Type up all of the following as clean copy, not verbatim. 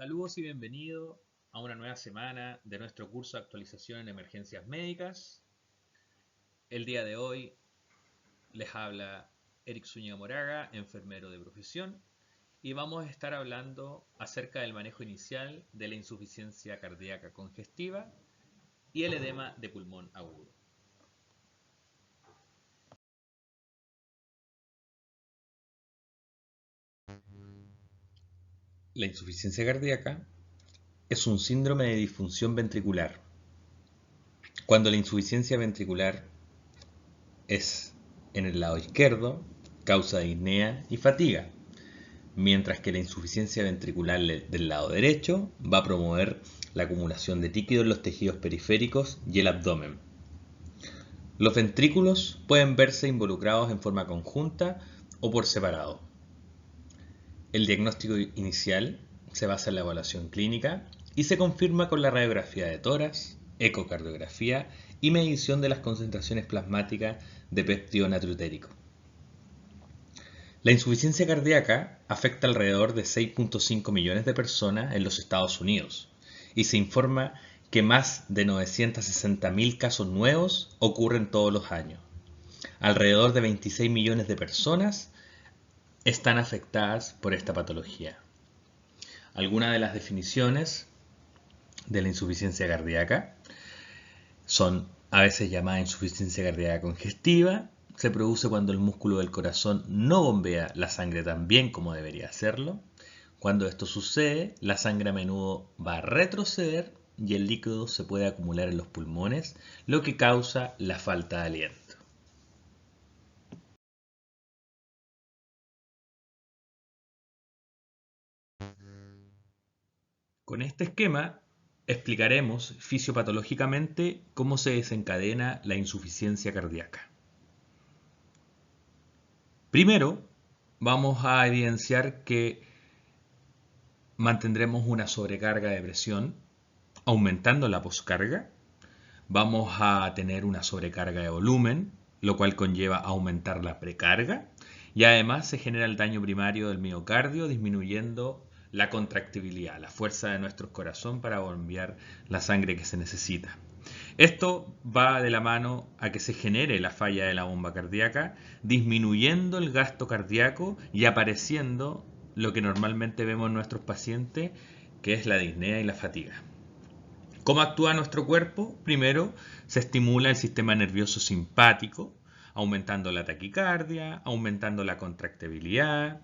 Saludos y bienvenidos a una nueva semana de nuestro curso de actualización en emergencias médicas. El día de hoy les habla Eric Zúñiga Moraga, enfermero de profesión, y vamos a estar hablando acerca del manejo inicial de la insuficiencia cardíaca congestiva y el edema de pulmón agudo. La insuficiencia cardíaca es un síndrome de disfunción ventricular. Cuando la insuficiencia ventricular es en el lado izquierdo, causa disnea y fatiga, mientras que la insuficiencia ventricular del lado derecho va a promover la acumulación de líquido en los tejidos periféricos y el abdomen. Los ventrículos pueden verse involucrados en forma conjunta o por separado. El diagnóstico inicial se basa en la evaluación clínica y se confirma con la radiografía de tórax, ecocardiografía y medición de las concentraciones plasmáticas de péptido natriutérico. La insuficiencia cardíaca afecta alrededor de 6.5 millones de personas en los Estados Unidos y se informa que más de 960.000 casos nuevos ocurren todos los años. Alrededor de 26 millones de personas están afectadas por esta patología. Algunas de las definiciones de la insuficiencia cardíaca son a veces llamada insuficiencia cardíaca congestiva. Se produce cuando el músculo del corazón no bombea la sangre tan bien como debería hacerlo. Cuando esto sucede, la sangre a menudo va a retroceder y el líquido se puede acumular en los pulmones, lo que causa la falta de aliento. Con este esquema explicaremos fisiopatológicamente cómo se desencadena la insuficiencia cardíaca. Primero, vamos a evidenciar que mantendremos una sobrecarga de presión, aumentando la poscarga. Vamos a tener una sobrecarga de volumen, lo cual conlleva aumentar la precarga. Y además se genera el daño primario del miocardio, disminuyendo la contractibilidad, la fuerza de nuestro corazón para bombear la sangre que se necesita. Esto va de la mano a que se genere la falla de la bomba cardíaca, disminuyendo el gasto cardíaco y apareciendo lo que normalmente vemos en nuestros pacientes, que es la disnea y la fatiga. ¿Cómo actúa nuestro cuerpo? Primero, se estimula el sistema nervioso simpático, aumentando la taquicardia, aumentando la contractibilidad,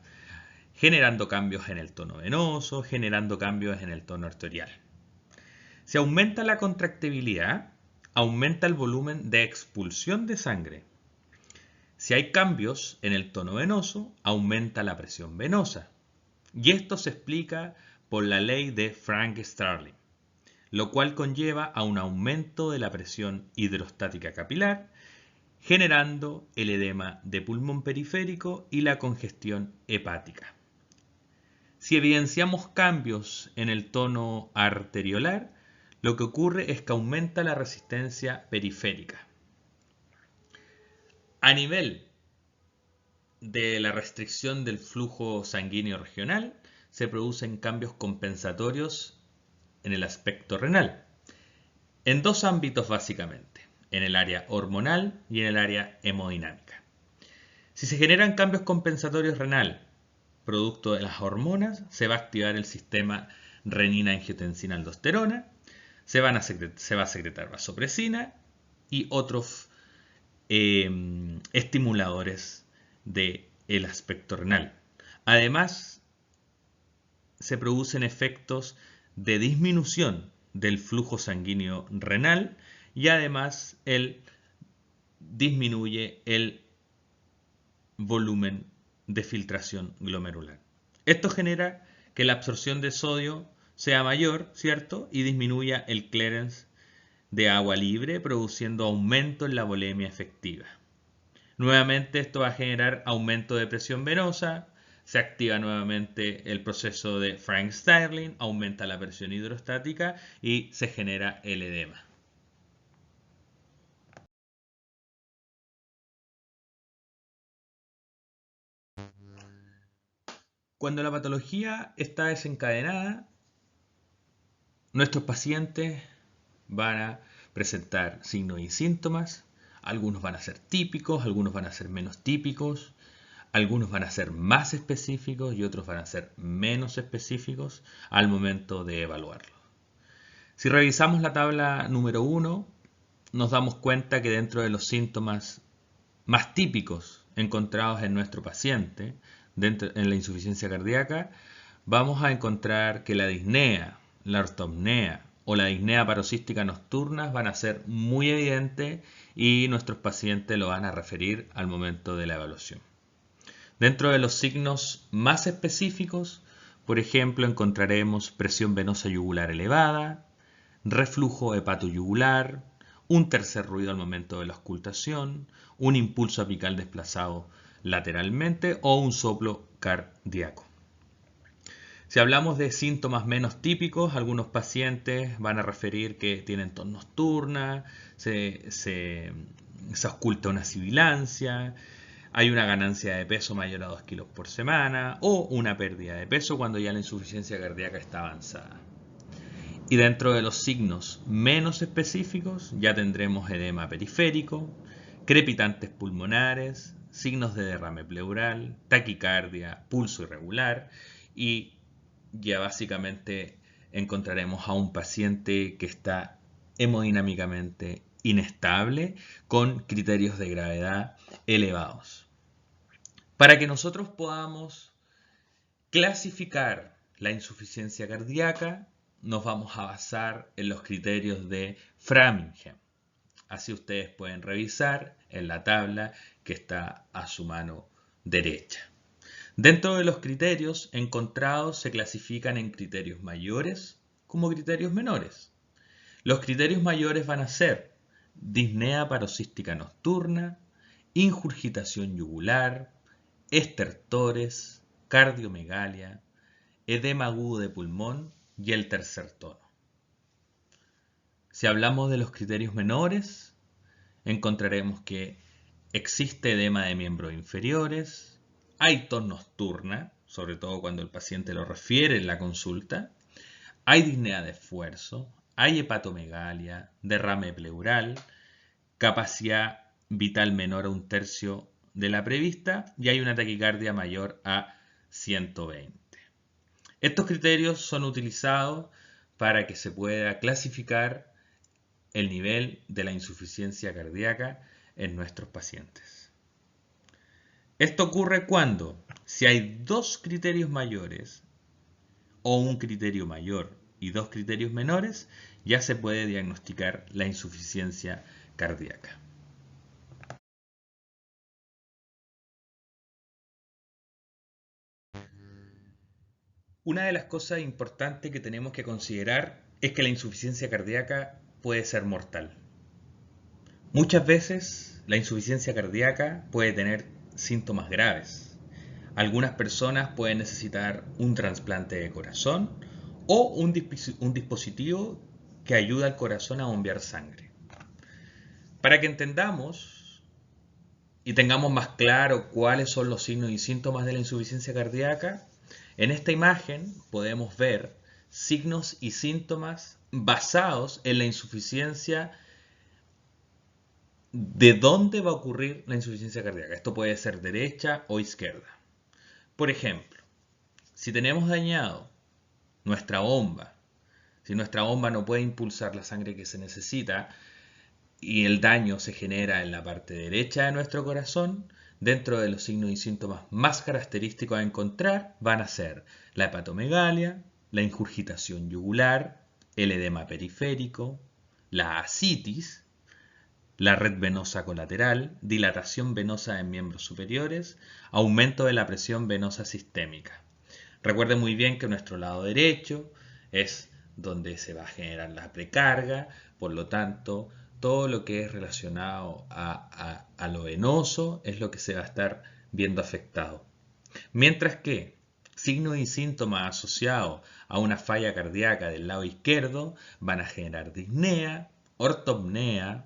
generando cambios en el tono venoso, generando cambios en el tono arterial. Si aumenta la contractibilidad, aumenta el volumen de expulsión de sangre. Si hay cambios en el tono venoso, aumenta la presión venosa. Y esto se explica por la ley de Frank-Starling, lo cual conlleva a un aumento de la presión hidrostática capilar, generando el edema de pulmón periférico y la congestión hepática. Si evidenciamos cambios en el tono arteriolar, lo que ocurre es que aumenta la resistencia periférica. A nivel de la restricción del flujo sanguíneo regional, se producen cambios compensatorios en el aspecto renal, en dos ámbitos básicamente, en el área hormonal y en el área hemodinámica. Si se generan cambios compensatorios renal producto de las hormonas, se va a activar el sistema renina-angiotensina-aldosterona, se va a secretar vasopresina y otros estimuladores del aspecto renal. Además, se producen efectos de disminución del flujo sanguíneo renal y además disminuye el volumen de filtración glomerular. Esto genera que la absorción de sodio sea mayor, ¿cierto? Y disminuya el clearance de agua libre, produciendo aumento en la volemia efectiva. Nuevamente esto va a generar aumento de presión venosa, se activa nuevamente el proceso de Frank-Starling, aumenta la presión hidrostática y se genera el edema. Cuando la patología está desencadenada, nuestros pacientes van a presentar signos y síntomas. Algunos van a ser típicos, algunos van a ser menos típicos, algunos van a ser más específicos y otros van a ser menos específicos al momento de evaluarlos. Si revisamos la tabla número 1, nos damos cuenta que dentro de los síntomas más típicos encontrados en nuestro paciente, en la insuficiencia cardíaca, vamos a encontrar que la disnea, la ortopnea o la disnea paroxística nocturna van a ser muy evidentes y nuestros pacientes lo van a referir al momento de la evaluación. Dentro de los signos más específicos, por ejemplo, encontraremos presión venosa yugular elevada, reflujo hepatoyugular, un tercer ruido al momento de la auscultación, un impulso apical desplazado lateralmente o un soplo cardíaco. Si hablamos de síntomas menos típicos, algunos pacientes van a referir que tienen tos nocturna, se ausculta una sibilancia, hay una ganancia de peso mayor a 2 kilos por semana o una pérdida de peso cuando ya la insuficiencia cardíaca está avanzada. Y dentro de los signos menos específicos ya tendremos edema periférico, crepitantes pulmonares, signos de derrame pleural, taquicardia, pulso irregular y ya básicamente encontraremos a un paciente que está hemodinámicamente inestable con criterios de gravedad elevados. Para que nosotros podamos clasificar la insuficiencia cardíaca, nos vamos a basar en los criterios de Framingham. Así ustedes pueden revisar en la tabla que está a su mano derecha. Dentro de los criterios encontrados se clasifican en criterios mayores como criterios menores. Los criterios mayores van a ser disnea paroxística nocturna, ingurgitación yugular, estertores, cardiomegalia, edema agudo de pulmón y el tercer tono. Si hablamos de los criterios menores, encontraremos que existe edema de miembros inferiores, hay tos nocturna, sobre todo cuando el paciente lo refiere en la consulta, hay disnea de esfuerzo, hay hepatomegalia, derrame pleural, capacidad vital menor a 1/3 de la prevista y hay una taquicardia mayor a 120. Estos criterios son utilizados para que se pueda clasificar el nivel de la insuficiencia cardíaca en nuestros pacientes. Esto ocurre cuando, si hay dos criterios mayores o un criterio mayor y dos criterios menores, ya se puede diagnosticar la insuficiencia cardíaca. Una de las cosas importantes que tenemos que considerar es que la insuficiencia cardíaca puede ser mortal. Muchas veces la insuficiencia cardíaca puede tener síntomas graves. Algunas personas pueden necesitar un trasplante de corazón o un dispositivo que ayuda al corazón a bombear sangre. Para que entendamos y tengamos más claro cuáles son los signos y síntomas de la insuficiencia cardíaca, en esta imagen podemos ver signos y síntomas basados en la insuficiencia, de dónde va a ocurrir la insuficiencia cardíaca. Esto puede ser derecha o izquierda. Por ejemplo, si tenemos dañado nuestra bomba, si nuestra bomba no puede impulsar la sangre que se necesita y el daño se genera en la parte derecha de nuestro corazón, dentro de los signos y síntomas más característicos a encontrar van a ser la hepatomegalia, la ingurgitación yugular, el edema periférico, la ascitis, la red venosa colateral, dilatación venosa en miembros superiores, aumento de la presión venosa sistémica. Recuerden muy bien que nuestro lado derecho es donde se va a generar la precarga, por lo tanto, todo lo que es relacionado a lo venoso es lo que se va a estar viendo afectado. Mientras que signos y síntomas asociados a una falla cardíaca del lado izquierdo van a generar disnea, ortopnea,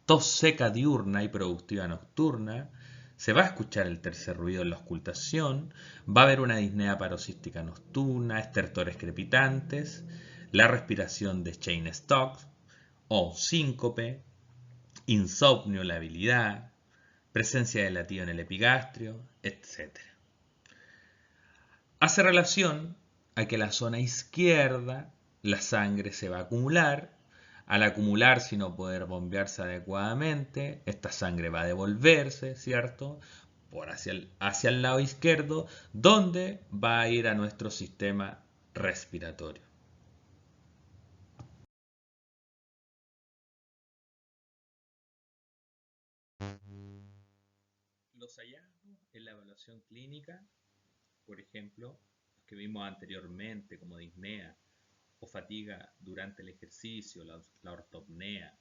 tos seca diurna y productiva nocturna, se va a escuchar el tercer ruido en la auscultación, va a haber una disnea paroxística nocturna, estertores crepitantes, la respiración de Cheyne-Stokes o síncope, insomnio, labilidad, presencia de latido en el epigastrio, etc. Hace relación a que la zona izquierda la sangre se va a acumular. Al acumularse y no poder bombearse adecuadamente, esta sangre va a devolverse, ¿cierto? Hacia el lado izquierdo, donde va a ir a nuestro sistema respiratorio. Los hallazgos en la evaluación clínica, por ejemplo, los que vimos anteriormente, como disnea o fatiga durante el ejercicio, la ortopnea,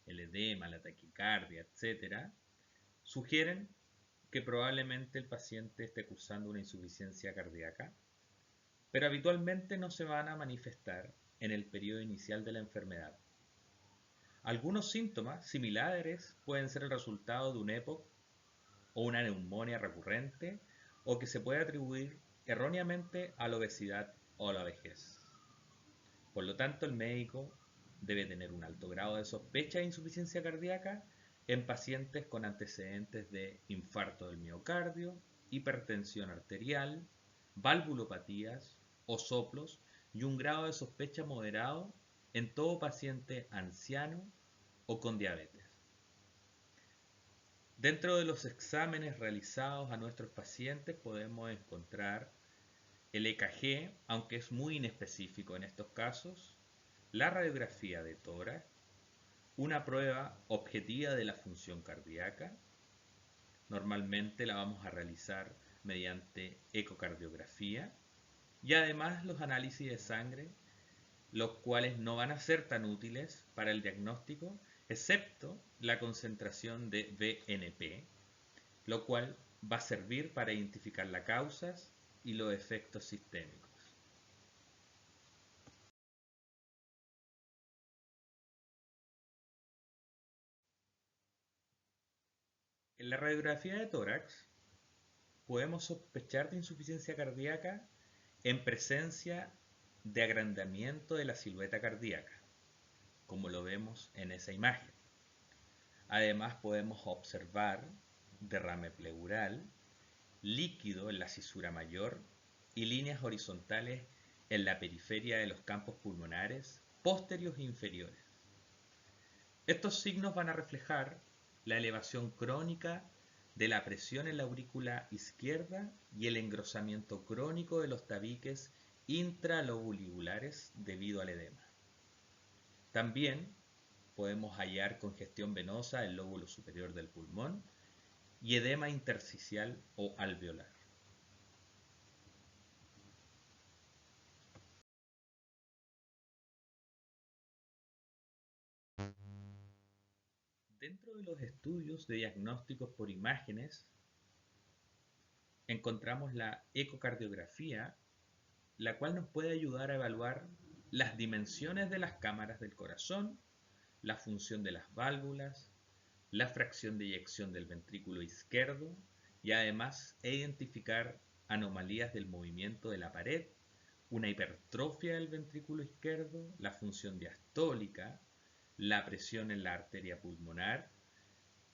el edema, la taquicardia, etc., sugieren que probablemente el paciente esté cursando una insuficiencia cardíaca, pero habitualmente no se van a manifestar en el periodo inicial de la enfermedad. Algunos síntomas similares pueden ser el resultado de un EPOC o una neumonía recurrente o que se puede atribuir erróneamente a la obesidad o a la vejez. Por lo tanto, el médico debe tener un alto grado de sospecha de insuficiencia cardíaca en pacientes con antecedentes de infarto del miocardio, hipertensión arterial, valvulopatías o soplos y un grado de sospecha moderado en todo paciente anciano o con diabetes. Dentro de los exámenes realizados a nuestros pacientes podemos encontrar el EKG, aunque es muy inespecífico en estos casos, la radiografía de tórax, una prueba objetiva de la función cardíaca. Normalmente la vamos a realizar mediante ecocardiografía y además los análisis de sangre, los cuales no van a ser tan útiles para el diagnóstico, excepto la concentración de BNP, lo cual va a servir para identificar las causas y los efectos sistémicos. En la radiografía de tórax podemos sospechar de insuficiencia cardíaca en presencia de agrandamiento de la silueta cardíaca, como lo vemos en esa imagen. Además podemos observar derrame pleural, líquido en la cisura mayor y líneas horizontales en la periferia de los campos pulmonares posteriores e inferiores. Estos signos van a reflejar la elevación crónica de la presión en la aurícula izquierda y el engrosamiento crónico de los tabiques intralobulares debido al edema. También podemos hallar congestión venosa del lóbulo superior del pulmón y edema intersticial o alveolar. Dentro de los estudios de diagnósticos por imágenes, encontramos la ecocardiografía, la cual nos puede ayudar a evaluar las dimensiones de las cámaras del corazón, la función de las válvulas, la fracción de eyección del ventrículo izquierdo y además identificar anomalías del movimiento de la pared, una hipertrofia del ventrículo izquierdo, la función diastólica, la presión en la arteria pulmonar,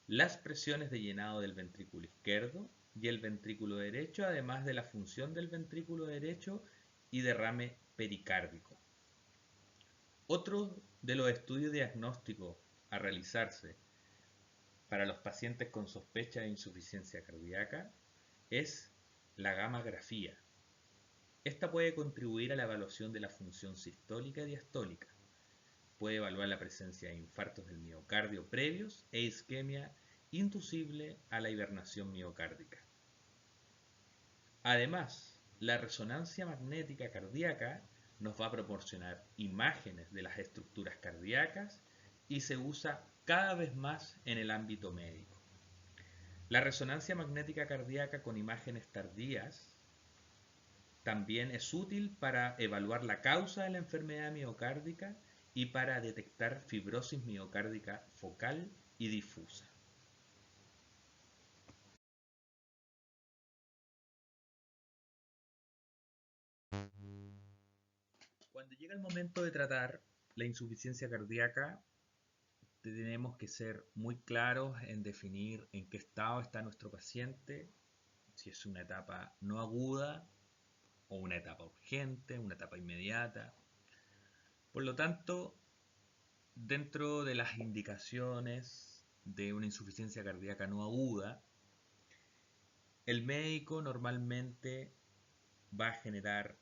las presiones de llenado del ventrículo izquierdo y el ventrículo derecho, además de la función del ventrículo derecho y derrame pericárdico. Otro de los estudios diagnósticos a realizarse para los pacientes con sospecha de insuficiencia cardíaca es la gammagrafía. Esta puede contribuir a la evaluación de la función sistólica y diastólica. Puede evaluar la presencia de infartos del miocardio previos e isquemia inducible a la hibernación miocárdica. Además, la resonancia magnética cardíaca nos va a proporcionar imágenes de las estructuras cardíacas y se usa cada vez más en el ámbito médico. La resonancia magnética cardíaca con imágenes tardías también es útil para evaluar la causa de la enfermedad miocárdica y para detectar fibrosis miocárdica focal y difusa. Cuando llega el momento de tratar la insuficiencia cardíaca, tenemos que ser muy claros en definir en qué estado está nuestro paciente, si es una etapa no aguda o una etapa urgente, una etapa inmediata. Por lo tanto, dentro de las indicaciones de una insuficiencia cardíaca no aguda, el médico normalmente va a generar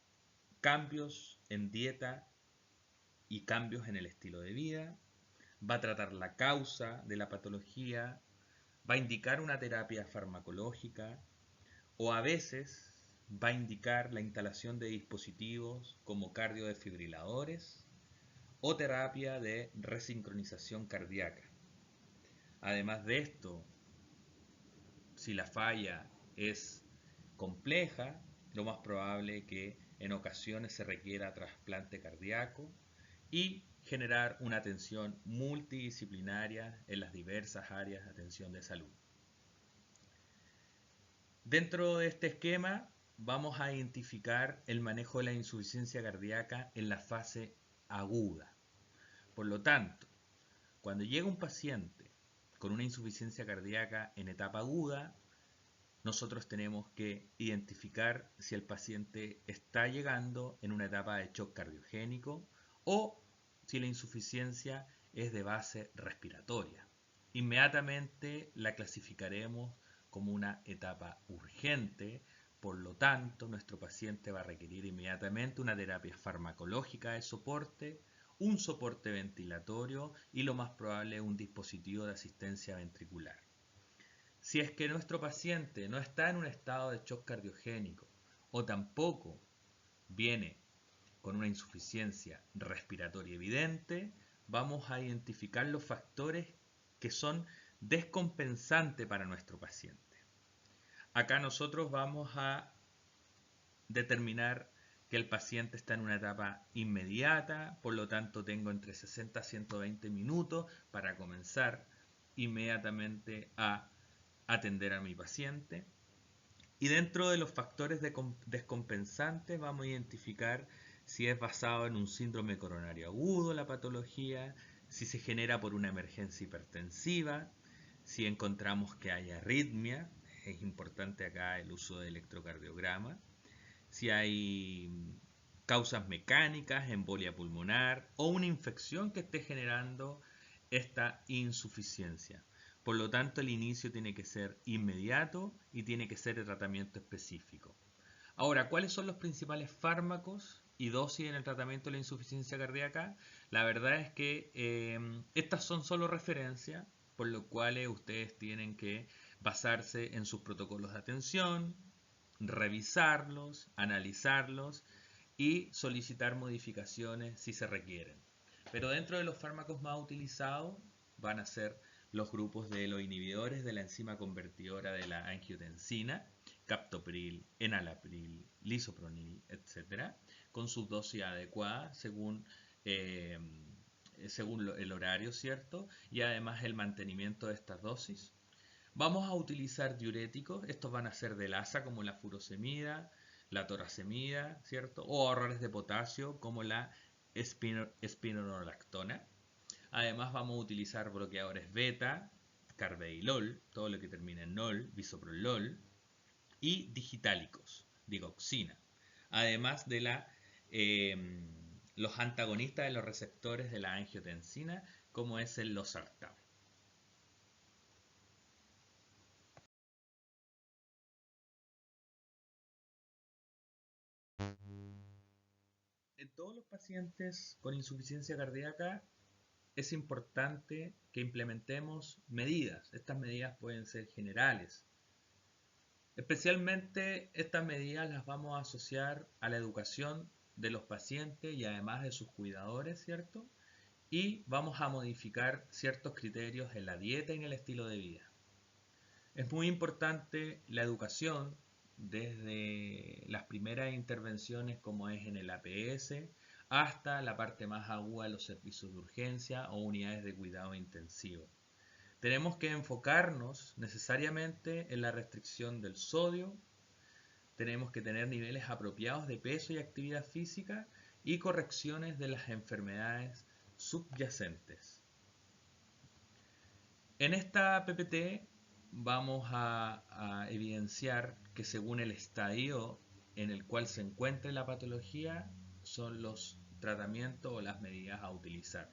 cambios en dieta y cambios en el estilo de vida, va a tratar la causa de la patología, va a indicar una terapia farmacológica o a veces va a indicar la instalación de dispositivos como cardiodesfibriladores o terapia de resincronización cardíaca. Además de esto, si la falla es compleja, lo más probable es que en ocasiones se requiera trasplante cardíaco y generar una atención multidisciplinaria en las diversas áreas de atención de salud. Dentro de este esquema vamos a identificar el manejo de la insuficiencia cardíaca en la fase aguda. Por lo tanto, cuando llega un paciente con una insuficiencia cardíaca en etapa aguda, nosotros tenemos que identificar si el paciente está llegando en una etapa de shock cardiogénico o si la insuficiencia es de base respiratoria. Inmediatamente la clasificaremos como una etapa urgente, por lo tanto nuestro paciente va a requerir inmediatamente una terapia farmacológica de soporte, un soporte ventilatorio y lo más probable un dispositivo de asistencia ventricular. Si es que nuestro paciente no está en un estado de shock cardiogénico o tampoco viene con una insuficiencia respiratoria evidente, vamos a identificar los factores que son descompensantes para nuestro paciente. Acá nosotros vamos a determinar que el paciente está en una etapa inmediata, por lo tanto tengo entre 60 a 120 minutos para comenzar inmediatamente a atender a mi paciente. Y dentro de los factores descompensantes vamos a identificar si es basado en un síndrome coronario agudo la patología, si se genera por una emergencia hipertensiva, si encontramos que hay arritmia, es importante acá el uso de electrocardiograma, si hay causas mecánicas, embolia pulmonar o una infección que esté generando esta insuficiencia. Por lo tanto, el inicio tiene que ser inmediato y tiene que ser de tratamiento específico. Ahora, ¿cuáles son los principales fármacos y dosis en el tratamiento de la insuficiencia cardíaca? La verdad es que estas son solo referencias, por lo cual ustedes tienen que basarse en sus protocolos de atención, revisarlos, analizarlos y solicitar modificaciones si se requieren. Pero dentro de los fármacos más utilizados van a ser los grupos de los inhibidores de la enzima convertidora de la angiotensina, captopril, enalapril, lisopronil, etc., con sus dosis adecuadas según el horario, ¿cierto? Y además el mantenimiento de estas dosis. Vamos a utilizar diuréticos, estos van a ser del ASA como la furosemida, la toracemida, ¿cierto? O ahorradores de potasio como la espironolactona. Además vamos a utilizar bloqueadores beta, carvedilol, todo lo que termina en nol, bisoprolol, y digitálicos, digoxina. Además de los antagonistas de los receptores de la angiotensina, como es el losartán. En todos los pacientes con insuficiencia cardíaca es importante que implementemos medidas. Estas medidas pueden ser generales. Especialmente estas medidas las vamos a asociar a la educación de los pacientes y además de sus cuidadores, ¿cierto? Y vamos a modificar ciertos criterios en la dieta y en el estilo de vida. Es muy importante la educación desde las primeras intervenciones como es en el APS hasta la parte más aguda de los servicios de urgencia o unidades de cuidado intensivo. Tenemos que enfocarnos necesariamente en la restricción del sodio, tenemos que tener niveles apropiados de peso y actividad física y correcciones de las enfermedades subyacentes. En esta PPT vamos a evidenciar que según el estadio en el cual se encuentre la patología son los tratamientos o las medidas a utilizar.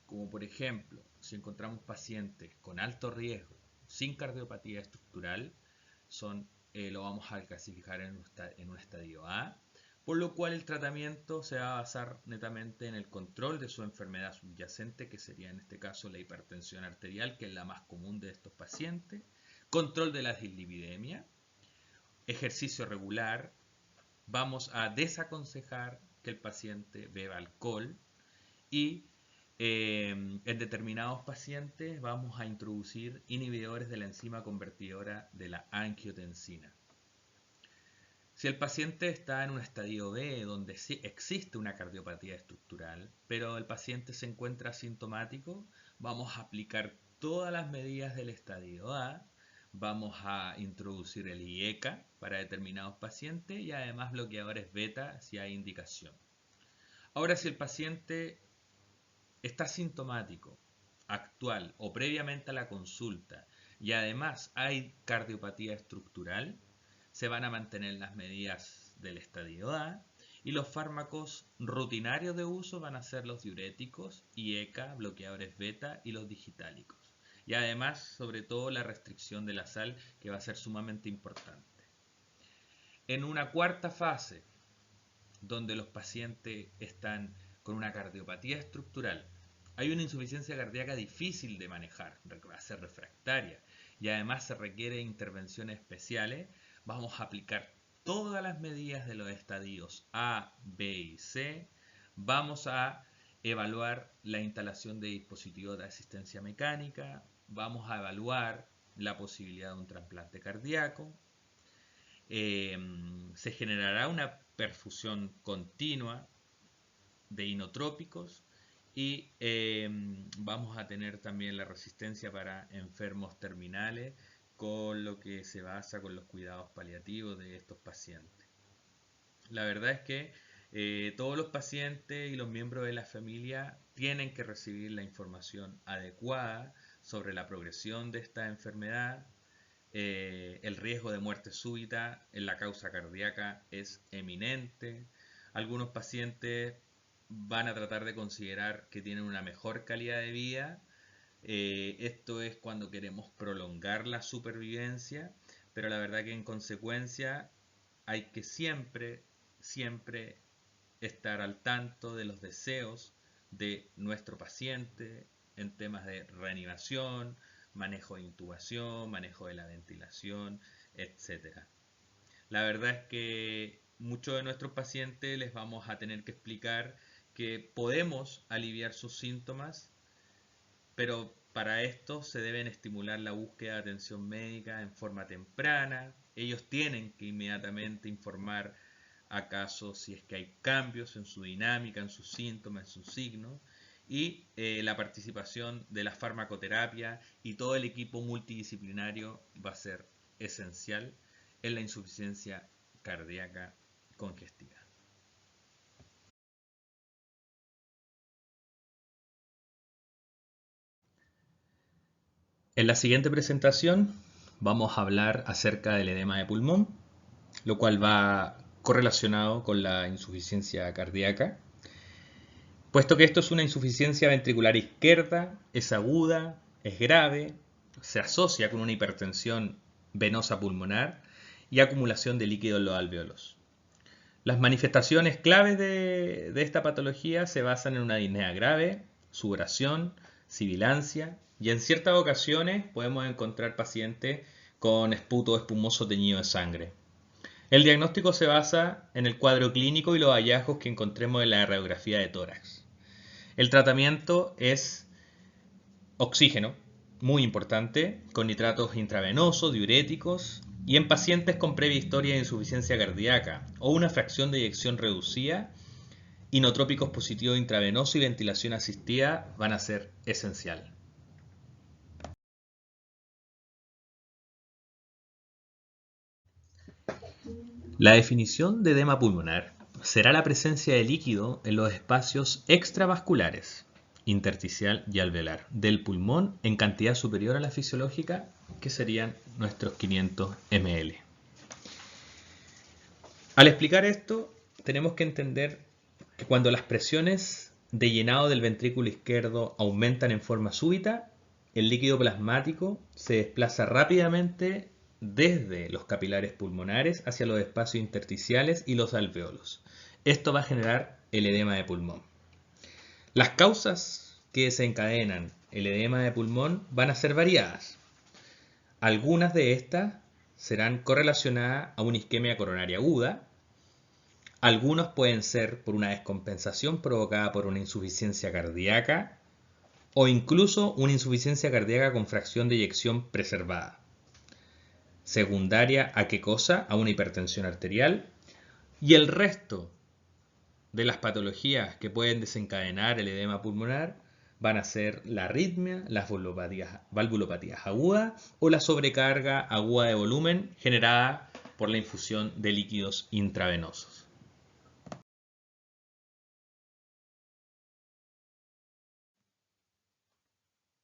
Como por ejemplo, si encontramos pacientes con alto riesgo, sin cardiopatía estructural, lo vamos a clasificar en un estadio A, por lo cual el tratamiento se va a basar netamente en el control de su enfermedad subyacente, que sería en este caso la hipertensión arterial, que es la más común de estos pacientes, control de la dislipidemia, ejercicio regular, vamos a desaconsejar que el paciente beba alcohol y en determinados pacientes vamos a introducir inhibidores de la enzima convertidora de la angiotensina. Si el paciente está en un estadio B donde sí existe una cardiopatía estructural, pero el paciente se encuentra asintomático, vamos a aplicar todas las medidas del estadio A, vamos a introducir el IECA para determinados pacientes y además bloqueadores beta si hay indicación. Ahora, si el paciente está sintomático, actual o previamente a la consulta y además hay cardiopatía estructural, se van a mantener las medidas del estadio A y los fármacos rutinarios de uso van a ser los diuréticos, IECA, bloqueadores beta y los digitálicos. Y además, sobre todo, la restricción de la sal, que va a ser sumamente importante. En una cuarta fase, donde los pacientes están con una cardiopatía estructural, hay una insuficiencia cardíaca difícil de manejar, va a ser refractaria y además se requiere intervenciones especiales, vamos a aplicar todas las medidas de los estadios A, B y C, vamos a evaluar la instalación de dispositivos de asistencia mecánica, vamos a evaluar la posibilidad de un trasplante cardíaco, se generará una perfusión continua de inotrópicos y vamos a tener también la resistencia para enfermos terminales, con lo que se basa con los cuidados paliativos de estos pacientes. La verdad es que todos los pacientes y los miembros de la familia tienen que recibir la información adecuada sobre la progresión de esta enfermedad. El riesgo de muerte súbita en la causa cardíaca es eminente. Algunos pacientes van a tratar de considerar que tienen una mejor calidad de vida. Esto es cuando queremos prolongar la supervivencia, pero la verdad que en consecuencia hay que siempre estar al tanto de los deseos de nuestro paciente en temas de reanimación, manejo de intubación, manejo de la ventilación, etc. La verdad es que muchos de nuestros pacientes les vamos a tener que explicar que podemos aliviar sus síntomas, pero para esto se deben estimular la búsqueda de atención médica en forma temprana. Ellos tienen que inmediatamente informar acaso si es que hay cambios en su dinámica, en sus síntomas, en sus signos, y la participación de la farmacoterapia y todo el equipo multidisciplinario va a ser esencial en la insuficiencia cardíaca congestiva. En la siguiente presentación vamos a hablar acerca del edema de pulmón, lo cual va correlacionado con la insuficiencia cardíaca. Puesto que esto es una insuficiencia ventricular izquierda, es aguda, es grave, se asocia con una hipertensión venosa pulmonar y acumulación de líquido en los alvéolos. Las manifestaciones claves de esta patología se basan en una disnea grave, sudoración, sibilancia y en ciertas ocasiones podemos encontrar pacientes con esputo espumoso teñido de sangre. El diagnóstico se basa en el cuadro clínico y los hallazgos que encontremos en la radiografía de tórax. El tratamiento es oxígeno, muy importante, con nitratos intravenosos, diuréticos, y en pacientes con previa historia de insuficiencia cardíaca o una fracción de eyección reducida, inotrópicos positivos intravenosos y ventilación asistida van a ser esencial. La definición de edema pulmonar será la presencia de líquido en los espacios extravasculares, intersticial y alveolar, del pulmón en cantidad superior a la fisiológica, que serían nuestros 500 ml. Al explicar esto, tenemos que entender que cuando las presiones de llenado del ventrículo izquierdo aumentan en forma súbita, el líquido plasmático se desplaza rápidamente desde los capilares pulmonares hacia los espacios intersticiales y los alveolos. Esto va a generar el edema de pulmón. Las causas que desencadenan el edema de pulmón van a ser variadas. Algunas de estas serán correlacionadas a una isquemia coronaria aguda. Algunos pueden ser por una descompensación provocada por una insuficiencia cardíaca o incluso una insuficiencia cardíaca con fracción de eyección preservada. ¿Secundaria a qué cosa? A una hipertensión arterial. Y el resto de las patologías que pueden desencadenar el edema pulmonar van a ser la arritmia, las valvulopatías agudas o la sobrecarga aguda de volumen generada por la infusión de líquidos intravenosos.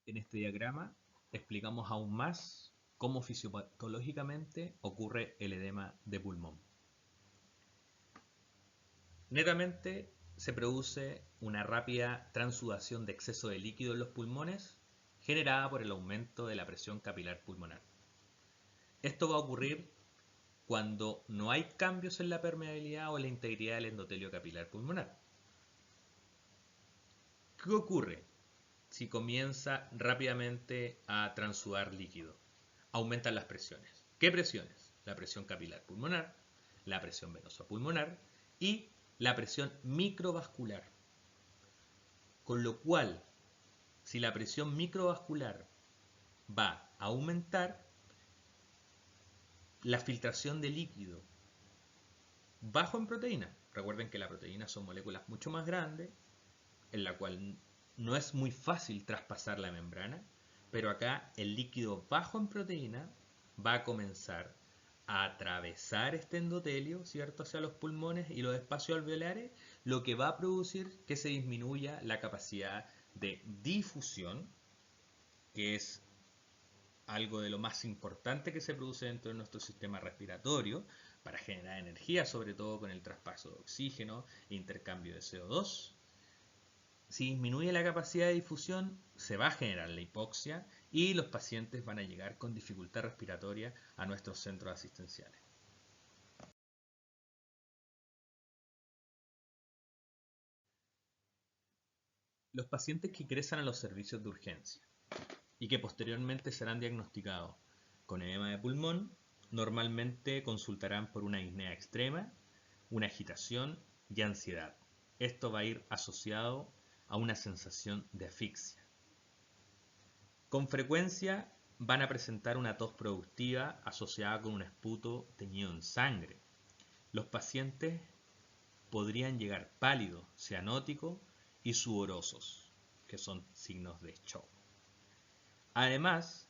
En este diagrama explicamos aún más cómo fisiopatológicamente ocurre el edema de pulmón. Netamente se produce una rápida transudación de exceso de líquido en los pulmones generada por el aumento de la presión capilar pulmonar. Esto va a ocurrir cuando no hay cambios en la permeabilidad o la integridad del endotelio capilar pulmonar. ¿Qué ocurre si comienza rápidamente a transudar líquido? Aumentan las presiones. ¿Qué presiones? La presión capilar pulmonar, la presión venosa pulmonar y la presión microvascular. Con lo cual, si la presión microvascular va a aumentar, la filtración de líquido bajo en proteína. Recuerden que las proteínas son moléculas mucho más grandes, en la cual no es muy fácil traspasar la membrana, pero acá el líquido bajo en proteína va a comenzar a atravesar este endotelio, ¿cierto?, hacia los pulmones y los espacios alveolares, lo que va a producir que se disminuya la capacidad de difusión, que es algo de lo más importante que se produce dentro de nuestro sistema respiratorio para generar energía, sobre todo con el traspaso de oxígeno e intercambio de CO2. Si disminuye la capacidad de difusión, se va a generar la hipoxia y los pacientes van a llegar con dificultad respiratoria a nuestros centros asistenciales. Los pacientes que ingresan a los servicios de urgencia y que posteriormente serán diagnosticados con edema de pulmón, normalmente consultarán por una disnea extrema, una agitación y ansiedad. Esto va a ir asociado a una sensación de asfixia. Con frecuencia van a presentar una tos productiva asociada con un esputo teñido en sangre. Los pacientes podrían llegar pálidos, cianóticos y sudorosos, que son signos de shock. Además,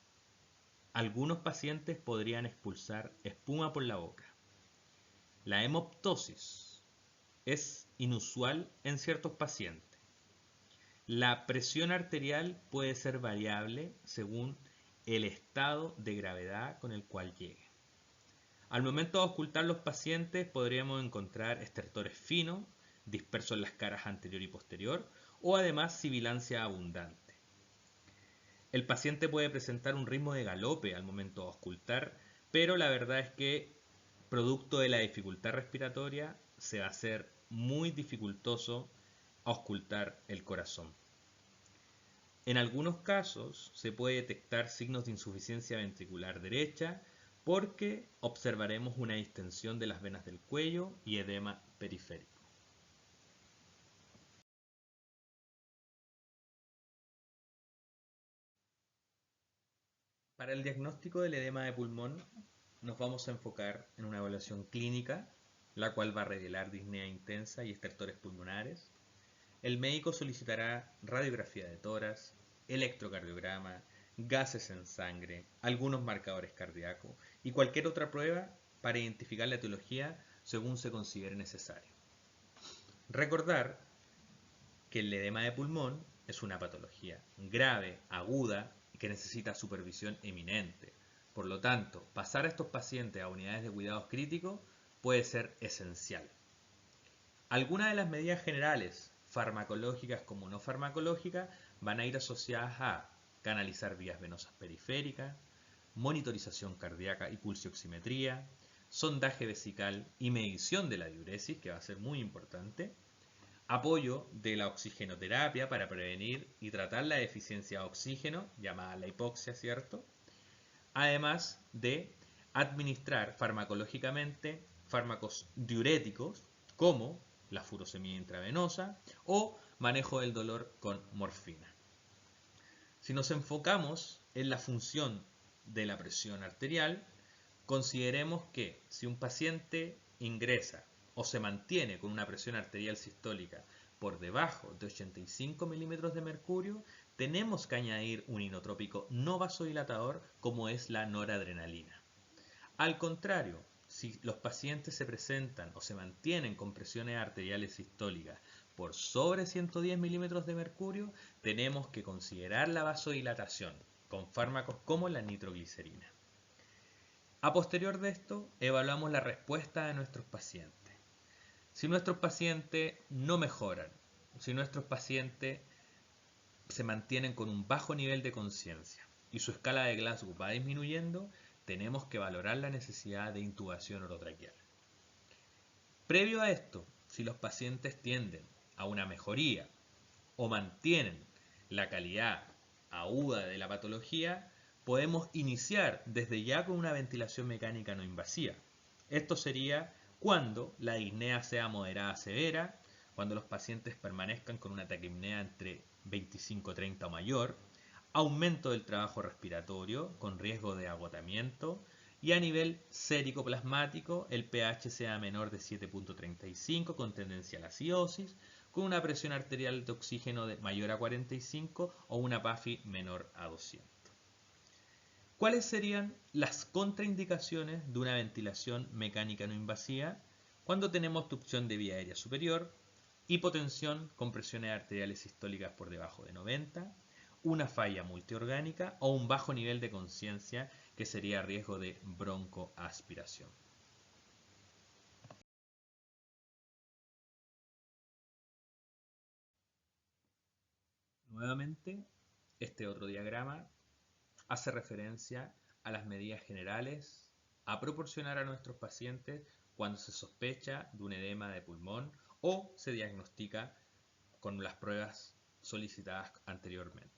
algunos pacientes podrían expulsar espuma por la boca. La hemoptosis es inusual en ciertos pacientes. La presión arterial puede ser variable según el estado de gravedad con el cual llegue. Al momento de auscultar los pacientes podríamos encontrar estertores finos, dispersos en las caras anterior y posterior, o además sibilancia abundante. El paciente puede presentar un ritmo de galope al momento de auscultar, pero la verdad es que, producto de la dificultad respiratoria, se va a hacer muy dificultoso auscultar el corazón. En algunos casos se puede detectar signos de insuficiencia ventricular derecha porque observaremos una distensión de las venas del cuello y edema periférico. Para el diagnóstico del edema de pulmón nos vamos a enfocar en una evaluación clínica, la cual va a revelar disnea intensa y estertores pulmonares. El médico solicitará radiografía de tórax, electrocardiograma, gases en sangre, algunos marcadores cardíacos y cualquier otra prueba para identificar la etiología según se considere necesario. Recordar que el edema de pulmón es una patología grave, aguda y que necesita supervisión eminente. Por lo tanto, pasar a estos pacientes a unidades de cuidados críticos puede ser esencial. Algunas de las medidas generales, farmacológicas como no farmacológicas, van a ir asociadas a canalizar vías venosas periféricas, monitorización cardíaca y pulsioximetría, sondaje vesical y medición de la diuresis, que va a ser muy importante, apoyo de la oxigenoterapia para prevenir y tratar la deficiencia de oxígeno, llamada la hipoxia, ¿cierto? Además de administrar farmacológicamente fármacos diuréticos como la furosemida intravenosa o manejo del dolor con morfina. Si nos enfocamos en la función de la presión arterial, consideremos que si un paciente ingresa o se mantiene con una presión arterial sistólica por debajo de 85 milímetros de mercurio, tenemos que añadir un inotrópico no vasodilatador como es la noradrenalina. Al contrario, si los pacientes se presentan o se mantienen con presiones arteriales sistólicas por sobre 110 milímetros de mercurio, tenemos que considerar la vasodilatación con fármacos como la nitroglicerina. A posterior de esto, evaluamos la respuesta de nuestros pacientes. Si nuestros pacientes no mejoran, si nuestros pacientes se mantienen con un bajo nivel de conciencia y su escala de Glasgow va disminuyendo, tenemos que valorar la necesidad de intubación orotraqueal. Previo a esto, si los pacientes tienden a una mejoría o mantienen la calidad aguda de la patología, podemos iniciar desde ya con una ventilación mecánica no invasiva. Esto sería cuando la disnea sea moderada a severa, cuando los pacientes permanezcan con una taquipnea entre 25-30 o mayor, aumento del trabajo respiratorio con riesgo de agotamiento y a nivel sérico-plasmático el pH sea menor de 7.35 con tendencia a la acidosis, con una presión arterial de oxígeno mayor a 45 o una PAFI menor a 200. ¿Cuáles serían las contraindicaciones de una ventilación mecánica no invasiva? Cuando tenemos obstrucción de vía aérea superior, hipotensión con presiones arteriales sistólicas por debajo de 90, una falla multiorgánica o un bajo nivel de conciencia que sería riesgo de broncoaspiración. Nuevamente, este otro diagrama hace referencia a las medidas generales a proporcionar a nuestros pacientes cuando se sospecha de un edema de pulmón o se diagnostica con las pruebas solicitadas anteriormente.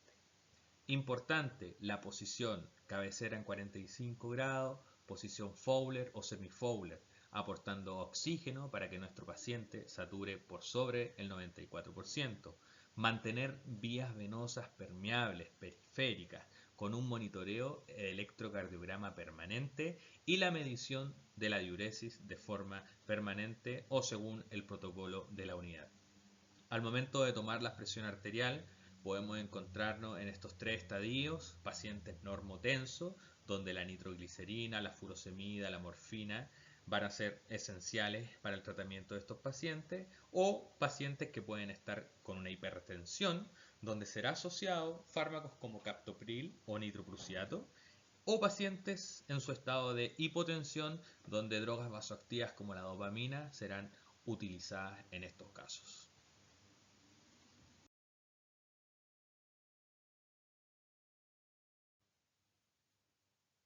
Importante, la posición cabecera en 45 grados, posición Fowler o semi-Fowler, aportando oxígeno para que nuestro paciente sature por sobre el 94%. Mantener vías venosas permeables, periféricas, con un monitoreo electrocardiograma permanente y la medición de la diuresis de forma permanente o según el protocolo de la unidad. Al momento de tomar la presión arterial, podemos encontrarnos en estos tres estadios: pacientes normotensos, donde la nitroglicerina, la furosemida, la morfina van a ser esenciales para el tratamiento de estos pacientes, o pacientes que pueden estar con una hipertensión, donde será asociado fármacos como captopril o nitroprusiato, o pacientes en su estado de hipotensión, donde drogas vasoactivas como la dopamina serán utilizadas en estos casos.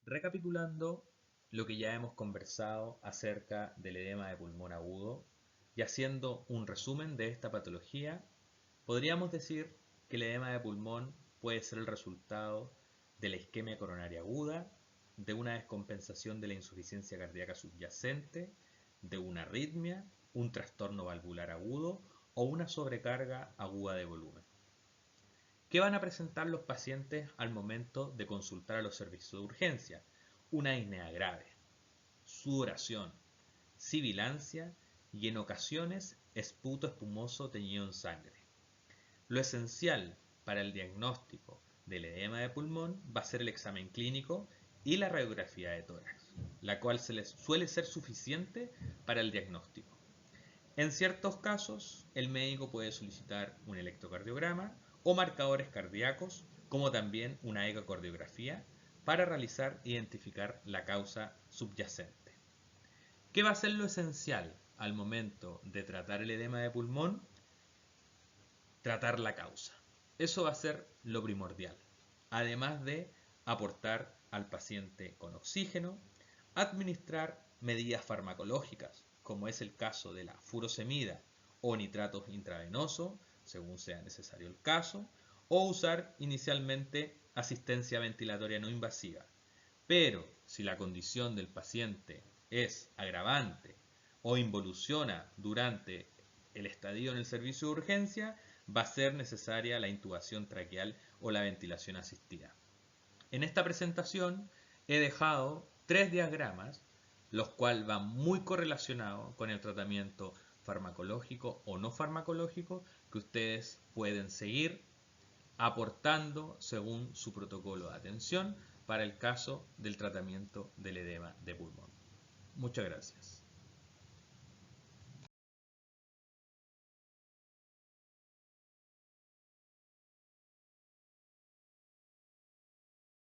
Recapitulando lo que ya hemos conversado acerca del edema de pulmón agudo y haciendo un resumen de esta patología, podríamos decir que el edema de pulmón puede ser el resultado de la isquemia coronaria aguda, de una descompensación de la insuficiencia cardíaca subyacente, de una arritmia, un trastorno valvular agudo o una sobrecarga aguda de volumen. ¿Qué van a presentar los pacientes al momento de consultar a los servicios de urgencia? Una disnea grave, sudoración, sibilancia y en ocasiones esputo espumoso teñido en sangre. Lo esencial para el diagnóstico del edema de pulmón va a ser el examen clínico y la radiografía de tórax, la cual suele ser suficiente para el diagnóstico. En ciertos casos, el médico puede solicitar un electrocardiograma o marcadores cardíacos, como también una ecocardiografía, para realizar e identificar la causa subyacente. ¿Qué va a ser lo esencial al momento de tratar el edema de pulmón? Tratar la causa. Eso va a ser lo primordial. Además de aportar al paciente con oxígeno, administrar medidas farmacológicas, como es el caso de la furosemida o nitratos intravenosos, según sea necesario el caso, o usar inicialmente asistencia ventilatoria no invasiva. Pero si la condición del paciente es agravante o involuciona durante el estadio en el servicio de urgencia, va a ser necesaria la intubación traqueal o la ventilación asistida. En esta presentación he dejado 3 diagramas, los cuales van muy correlacionados con el tratamiento farmacológico o no farmacológico que ustedes pueden seguir aportando según su protocolo de atención para el caso del tratamiento del edema de pulmón. Muchas gracias.